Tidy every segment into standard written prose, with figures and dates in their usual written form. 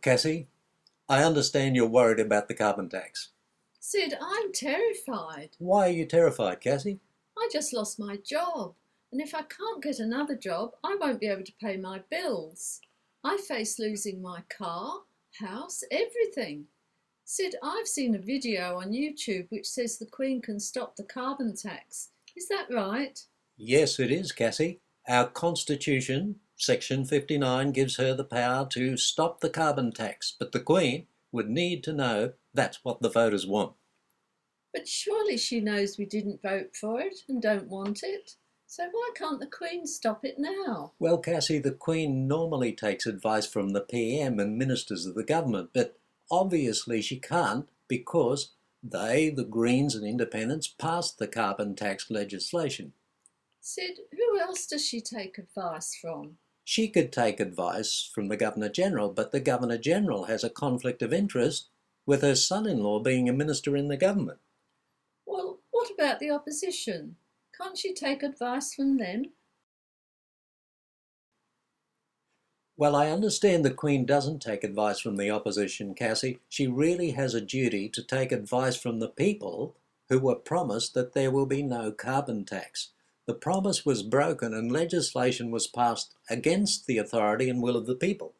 Cassie, I understand you're worried about the carbon tax. Sid, I'm terrified. Why are you terrified, Cassie? I just lost my job, and if I can't get another job, I won't be able to pay my bills. I face losing my car, house, everything. Sid, I've seen a video on YouTube which says the Queen can stop the carbon tax. Is that right? Yes, it is, Cassie. Our Constitution, Section 59, gives her the power to stop the carbon tax, but the Queen would need to know that's what the voters want. But surely she knows we didn't vote for it and don't want it. So why can't the Queen stop it now? Well, Cassie, the Queen normally takes advice from the PM and ministers of the government, but obviously she can't because they, the Greens and Independents, passed the carbon tax legislation. Sid, who else does she take advice from? She could take advice from the Governor-General, but the Governor-General has a conflict of interest with her son-in-law being a minister in the government. Well, what about the opposition? Can't she take advice from them? Well, I understand the Queen doesn't take advice from the opposition, Cassie. She really has a duty to take advice from the people who were promised that there will be no carbon tax. The promise was broken and legislation was passed against the authority and will of the people.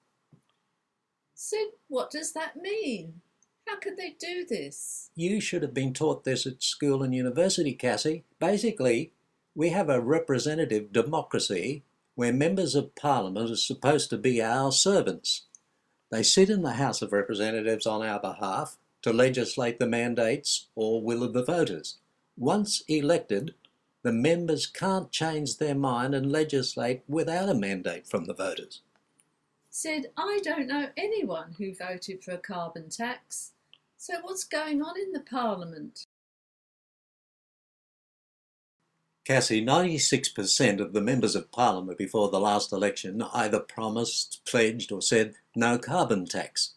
Sid, what does that mean? How could they do this? You should have been taught this at school and university, Cassie. Basically, we have a representative democracy where members of Parliament are supposed to be our servants. They sit in the House of Representatives on our behalf to legislate the mandates or will of the voters. Once elected, the members can't change their mind and legislate without a mandate from the voters. Sid, I don't know anyone who voted for a carbon tax. So what's going on in the Parliament? Cassie, 96% of the members of Parliament before the last election either promised, pledged or said no carbon tax.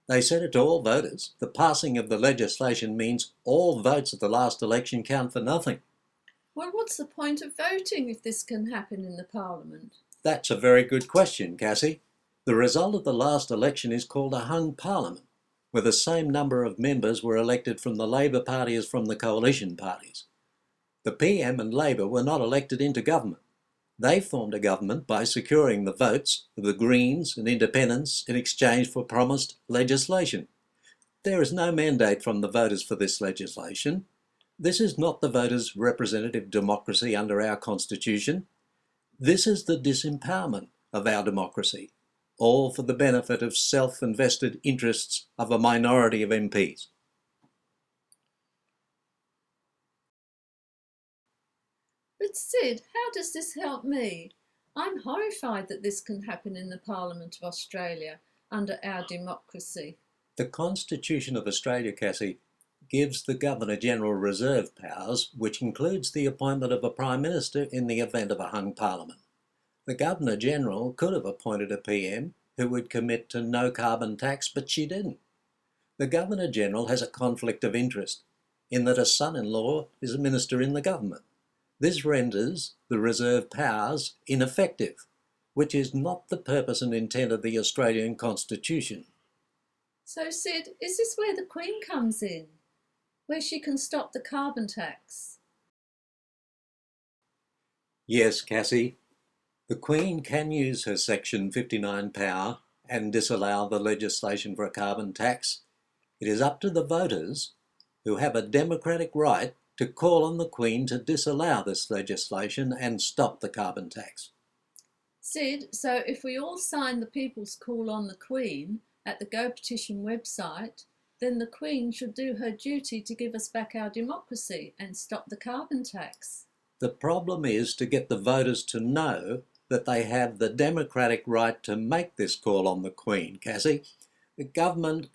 They said it to all voters. The passing of the legislation means all votes at the last election count for nothing. Well, what's the point of voting if this can happen in the Parliament? That's a very good question, Cassie. The result of the last election is called a hung Parliament, where the same number of members were elected from the Labor Party as from the coalition parties. The PM and Labor were not elected into government. They formed a government by securing the votes of the Greens and Independents in exchange for promised legislation. There is no mandate from the voters for this legislation. This is not the voters' representative democracy under our Constitution. This is the disempowerment of our democracy, all for the benefit of self-invested interests of a minority of MPs. But Sid, how does this help me? I'm horrified that this can happen in the Parliament of Australia under our democracy. The Constitution of Australia, Cassie, gives the Governor-General reserve powers, which includes the appointment of a Prime Minister in the event of a hung Parliament. The Governor-General could have appointed a PM who would commit to no carbon tax, but she didn't. The Governor-General has a conflict of interest in that a son-in-law is a minister in the government. This renders the reserve powers ineffective, which is not the purpose and intent of the Australian Constitution. So Sid, is this where the Queen comes in? Where she can stop the carbon tax? Yes, Cassie. The Queen can use her Section 59 power and disallow the legislation for a carbon tax. It is up to the voters, who have a democratic right, to call on the Queen to disallow this legislation and stop the carbon tax. Sid, so if we all sign the People's Call on the Queen at the Go Petition website, then the Queen should do her duty to give us back our democracy and stop the carbon tax. The problem is to get the voters to know that they have the democratic right to make this call on the Queen, Cassie. The government,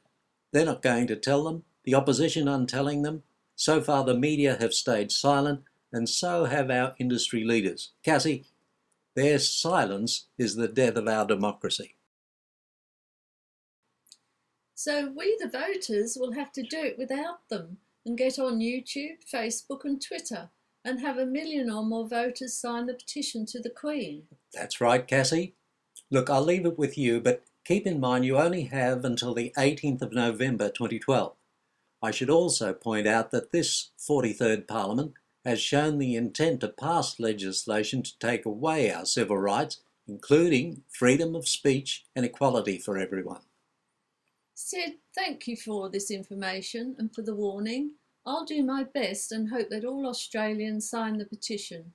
they're not going to tell them. The opposition aren't telling them. So far the media have stayed silent, and so have our industry leaders. Cassie, their silence is the death of our democracy. So we, the voters, will have to do it without them and get on YouTube, Facebook and Twitter and have 1 million or more voters sign the petition to the Queen. That's right, Cassie. Look, I'll leave it with you, but Keep in mind you only have until the 18th of November 2012. I should also point out that this 43rd Parliament has shown the intent to pass legislation to take away our civil rights, including freedom of speech and equality for everyone. Sid, thank you for this information and for the warning. I'll do my best and hope that all Australians sign the petition.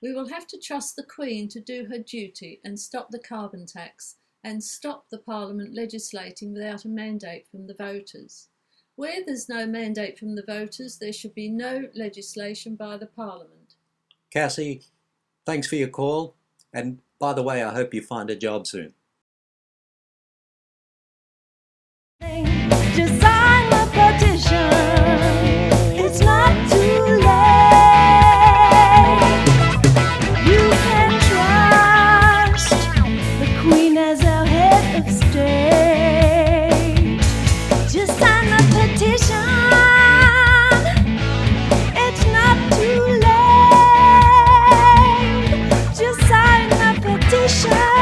We will have to trust the Queen to do her duty and stop the carbon tax and stop the Parliament legislating without a mandate from the voters. Where there's no mandate from the voters, there should be no legislation by the Parliament. Cassie, thanks for your call. And by the way, I hope you find a job soon. Just sign the petition. It's not too late. You can trust the Queen as our head of state. Just sign the petition. It's not too late. Just sign the petition.